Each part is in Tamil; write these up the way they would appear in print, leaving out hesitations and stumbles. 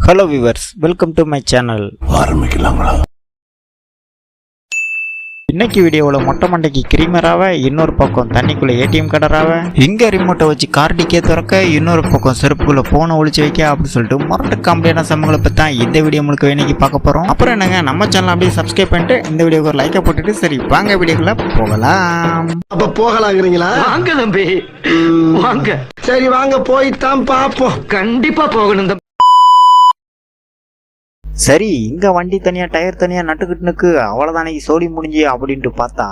Hello viewers, welcome to my channel. ஆரம்பிக்கலாங்களா? இன்னைக்கு வீடியோவில் மொட்டை மண்டைக்கு கிரீமராக, இன்னொரு பக்கம் தண்ணிக்குள்ளே ஏடிஎம் கடராக, இங்கே ரிமோட்டை வச்சு கார் டிக்கே திறக்க, இன்னொரு பக்கம் செருப்புக்குள்ளே ஃபோனை ஒழிச்சு வைக்க அப்படி சொல்லிட்டு மொரட்டு காமெடியான சம்பவங்களை பற்றி தான் இந்த வீடியோ முழுக்க இன்னைக்கு பார்க்க போகிறோம். அப்புறம் என்னங்க, நம்ம சேனல் அப்படியே சப்ஸ்கிரைப் பண்ணிட்டு இந்த வீடியோக்கு ஒரு லைக்கை போட்டுட்டு சரி வாங்க வீடியோக்குள்ள போகலாம். அப்ப போகலாங்கிறீங்களா? வாங்க தம்பி வாங்க. சரி வாங்க, போய்தான் பாப்போம். கண்டிப்பா போகணும் தம்பி. சரி, இங்க வண்டி தனியா டயர் தனியா நட்டுக்கிட்டுனுக்கு அவ்வளவுதானே சோழி முடிஞ்சு அப்படின்ட்டு பார்த்தா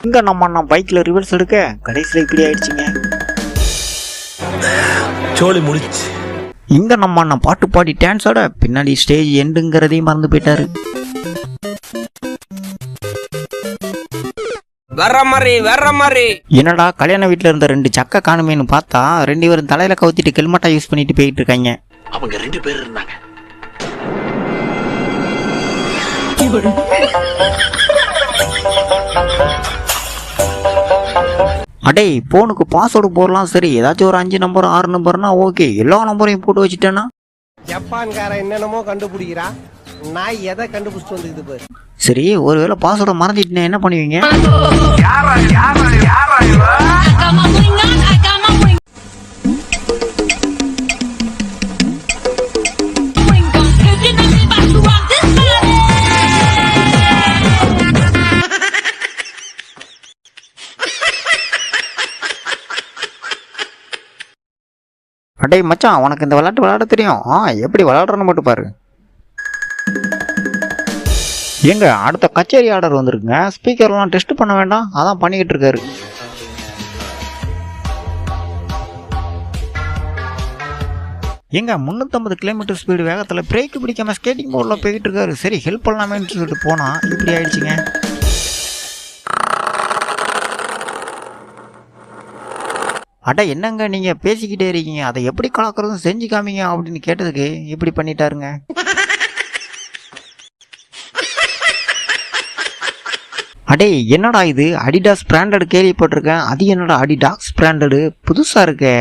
இங்க நம்ம பைக்ல ரிவர்ஸ் எடுக்க கடைசியில இப்படி ஆயிடுச்சுங்க. சோழி முடிச்சு இங்க நம்ம பாட்டு பாடி டான்ஸோட பின்னாடி ஸ்டேஜ் எண்டுங்கிறதையும் மறந்து போயிட்டாரு. வர்ற மாதிரி என்னடா கல்யாண வீட்டுல இருந்த 2 சக்க காணுமேனு பார்த்தா 2 பேரும் தலையில கவுத்திட்டு ஹெல்மெட்டா யூஸ் பண்ணிட்டு போயிட்டு இருக்காங்க. அவங்க 2 பேர் இருந்தாங்க. அடே, போனுக்கு பாஸ்வேர்டு போடலாம், சரி ஏதாச்சும் ஒரு 5 நம்பர் 6 நம்பர்னா ஓகே. எல்லா நம்பரையும் போட்டு வச்சுட்டேன்னா ஜப்பான்கார என்னென்னமோ கண்டுபிடிக்கிறா, நான் எதை கண்டுபிடிச்சிட்டு வந்துக்குது பாரு. சரி, ஒருவேளை பாஸ்வேர்டை மறந்துட்டேன்னா என்ன பண்ணுவீங்க? அடே மச்சான், உனக்கு இந்த விளையாட்டு விளையாட தெரியும்? எப்படி விளையாடுறன்னு மட்டும் பாரு. எங்க அடுத்த கச்சேரி ஆர்டர் வந்துருக்குங்க. ஸ்பீக்கர்லாம் டெஸ்ட் பண்ண வேண்டாம், அதான் பண்ணிக்கிட்டு இருக்காரு. எங்க 350 கிலோமீட்டர் ஸ்பீடு வேகத்தில் பிரேக் பிடிக்காம ஸ்கேட்டிங் போர்டில் போய்கிட்டு இருக்காரு. சரி ஹெல்ப் பண்ணலாமேன்னு சொல்லிட்டு போனா இப்படி ஆயிடுச்சுங்க. அட என்னங்க நீங்க பேசிக்கிட்டே இருக்கீங்க, அதை எப்படி கலக்கிறதும் செஞ்சு காமிங்க அப்படின்னு கேட்டதுக்கு இப்படி பண்ணிட்டாருங்க. அடே என்னடா இது, அடிடாஸ் பிராண்டட் கேள்விப்பட்டிருக்கேன், அது என்னடா அடிடாஸ் பிராண்டடு புதுசா இருக்கே.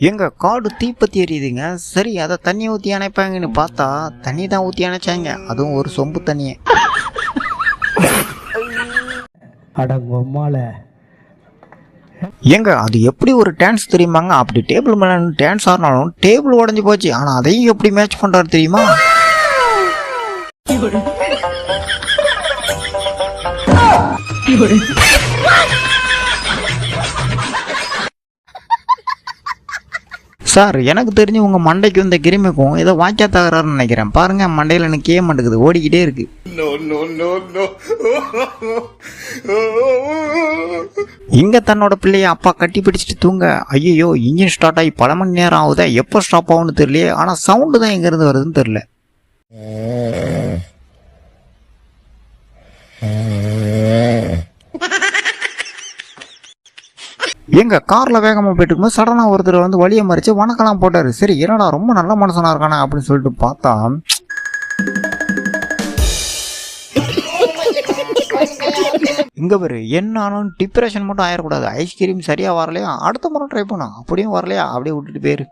எங்க காடு தீப்பத்தி எரியுதுங்க. சரி அதை தண்ணி ஊற்றி அணைப்பாங்கன்னு பார்த்தா தண்ணி தான் ஊற்றி அணைச்சாங்க, அதுவும் ஒரு சொம்பு தண்ணியை. ஏங்க அது எப்படி ஒரு டான்ஸ் தெரியுமாங்க? அப்படி டேபிள் மேல டான்ஸ் ஆடினாலும் டேபிள் உடஞ்சி போச்சு, ஆனா அதையும் எப்படி மேட்ச் பண்றாரு தெரியுமா? சார், எனக்கு தெரிஞ்சு உங்க மண்டைக்கும் இந்த கிருமிக்கும் ஏதோ வாய்க்கா தகராறுன்னு நினைக்கிறேன். பாருங்க, மண்டையில எனக்கு கேம் மாட்டேங்குது, ஓடிக்கிட்டே இருக்கு. இங்க தன்னோட பிள்ளைய அப்பா கட்டி பிடிச்சிட்டு தூங்க. ஐயோ, இன்ஜின் ஸ்டார்ட் ஆகி பல மணி நேரம் ஆகுதா, எப்போ ஸ்டாப் ஆகும்னு தெரியலையே. ஆனா சவுண்டு தான் எங்க இருந்து வருதுன்னு தெரியல. எங்க கார்ல வேகமா போயிட்டு இருக்கும்போது சடனா ஒருத்தர் வந்து வழியை மறிச்சு வணக்கலாம் போட்டாரு. சரி என்னடா ரொம்ப நல்ல மனுஷனா இருக்கானா அப்படின்னு சொல்லிட்டு பார்த்தா இங்க பாரு, என்னாலும் டிப்ரெஷன் மட்டும் ஆயிடக்கூடாது. ஐஸ்கிரீம் சரியா வரலையா, அடுத்த முறை ட்ரை பண்ணும், அப்படியும் வரலையா அப்படியே விட்டுட்டு போயிரு.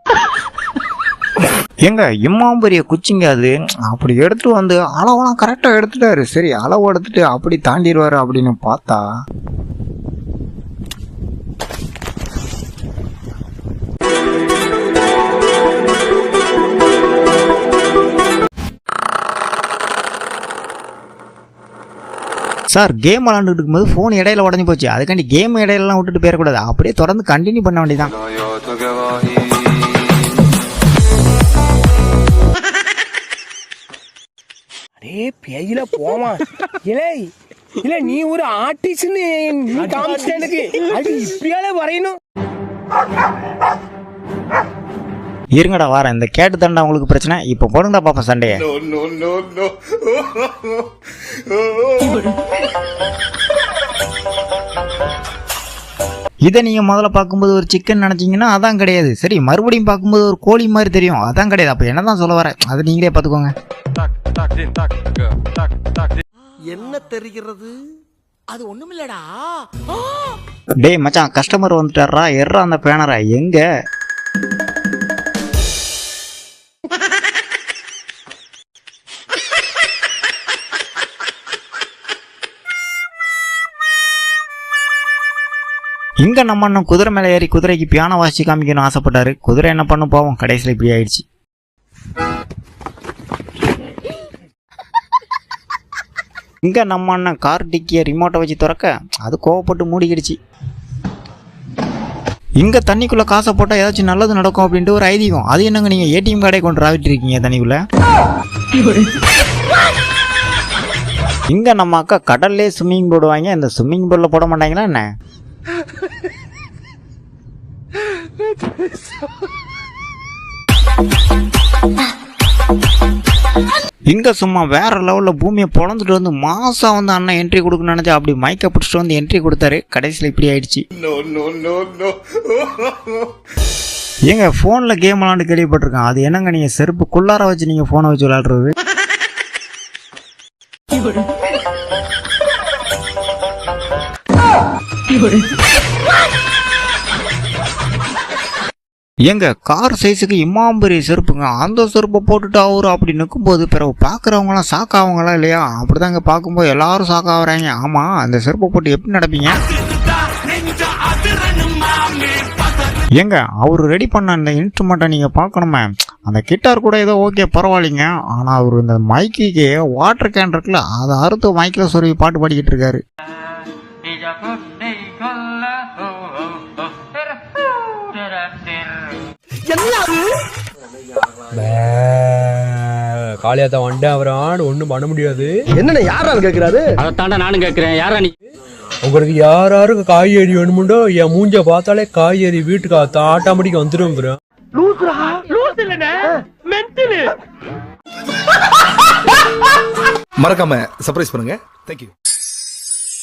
எங்க இம்மாம்பரிய குச்சிங்க அது, அப்படி எடுத்துட்டு வந்து அளவெல்லாம் கரெக்டா எடுத்துட்டாரு. சரி அளவு எடுத்துட்டு அப்படி தாண்டிடுவாரு அப்படின்னு பார்த்தா சார், கேம் விளாண்டுட்டு இருக்கும்போது ஃபோன் இடையில உடஞ்சி போச்சு, அதுக்காண்டி கேம் இடையிலாம் விட்டுட்டு போயிடக்கூடாது, அப்படியே தொடர்ந்து கண்டினியூ பண்ண வேண்டியதான். அடே பேயில போமா, இல்ல நீ ஒரு ஆர்டிஸ்ட்னு நீ காமிச்சிட்ட எனக்கு. அது இப்பயால வரையணும். இருங்கடா வாரேன், இந்த கேட்டு தாண்டா உங்களுக்கு பிரச்சனை. இப்போ போடுங்கடா பாப்பா சண்டையை. இதை நீங்கள் முதல்ல பார்க்கும்போது ஒரு சிக்கன் நினச்சிங்கன்னா அதான் கிடையாது. சரி, மறுபடியும் பார்க்கும்போது ஒரு கோழி மாதிரி தெரியும், அதான் கிடையாது. அப்போ என்ன தான் சொல்ல வரேன், அதை நீங்களே பார்த்துக்கோங்க. என்ன தெரிகிறது? அது ஒண்ணுமில்லடா. டேய் மச்சான், கஸ்டமர் வந்துட்டாரா, எர்றா அந்த பேனரை எங்க? இங்க நம்ம அண்ணன் குதிரை மேலே ஏறி குதிரைக்கு பியானோ வாசிச்சு காமிக்கணும்னு ஆசைப்பட்டாரு. குதிரை என்ன பண்ண போவோம், கடைசியில் இப்படி ஆயிடுச்சு. இங்க நம்ம அண்ணன் கார் டிக்கிய ரிமோட்டை வச்சு திறக்க அது கோவப்பட்டு மூடிக்கிடுச்சு. இங்க தண்ணிக்குள்ள காசை போட்டா ஏதாச்சும் நல்லது நடக்கும் அப்படின்ட்டு ஒரு ஐதீகம். அது என்னங்க, நீங்க ஏடிஎம் கார்டை கொண்டு ராவிட்டு இருக்கீங்க தண்ணிக்குள்ள. இங்க நம்ம அக்கா கடல்லே ஸ்விம்மிங் போடுவாங்க, இந்த ஸ்விம்மிங் பூல்ல போட மாட்டாங்களா என்ன? இங்க சும்மா வேற லெவல்ல பூமியை பொழந்துட்டு வந்து மாசா வந்து அண்ணன் என்ட்ரி கொடுக்கணும்னு நினைச்சா அப்படி மைக்கை பிடிச்சிட்டு வந்து என்ட்ரி கொடுத்தாரு. கடைசியில் இப்படி ஆயிடுச்சு. ஏங்க போன்ல கேம் விளாண்டு கேள்விப்பட்டிருக்கேன், அது என்னங்க நீங்க செருப்புக்குள்ளார வச்சு நீங்க போனை வச்சு விளையாடுறது? எங்க கார் சைஸுக்கு இம்மாம்பெரிய செருப்புங்க, அந்த செருப்பை போட்டுட்டு அவரு அப்படி நிற்கும்போது பிறகு பார்க்குறவங்களாம் ஷாக்காவாங்களா இல்லையா? அப்படிதாங்க பார்க்கும்போது எல்லாரும் ஷாக்காகிறாங்க. ஆமா, அந்த செருப்பை போட்டு எப்படி நடப்பீங்க? ஏங்க அவரு ரெடி பண்ண அந்த இன்ஸ்ட்ருமெண்ட்டை நீங்கள் பார்க்கணுமே. அந்த கிட்டார் கூட ஏதோ ஓகே பரவாயில்லைங்க, ஆனால் அவர் இந்த மைக்கு வாட்டர் கேன் இருக்குல்ல, அதை அறுத்து மைக்கில் சொருவி பாட்டு பாடிக்கிட்டு இருக்காரு. காளியாத்தா வந்துட்டேன், அவரான் ஒன்றும் பண்ண முடியாது. என்னண்ணே யாரான்னு கேட்குறாரு? அதைத்தாண்டா நானும் கேட்கிறேன். யாரா நீ? உங்களுக்கு யாராருக்கு காய்கறி வேணுமுண்டோ என் மூஞ்ச பார்த்தாலே காய்கறி வீட்டுக்கு ஆட்டாமடிக்கு வந்துடும். மறக்காம சர்ப்ரைஸ் பண்ணுங்க. தேங்க்யூ.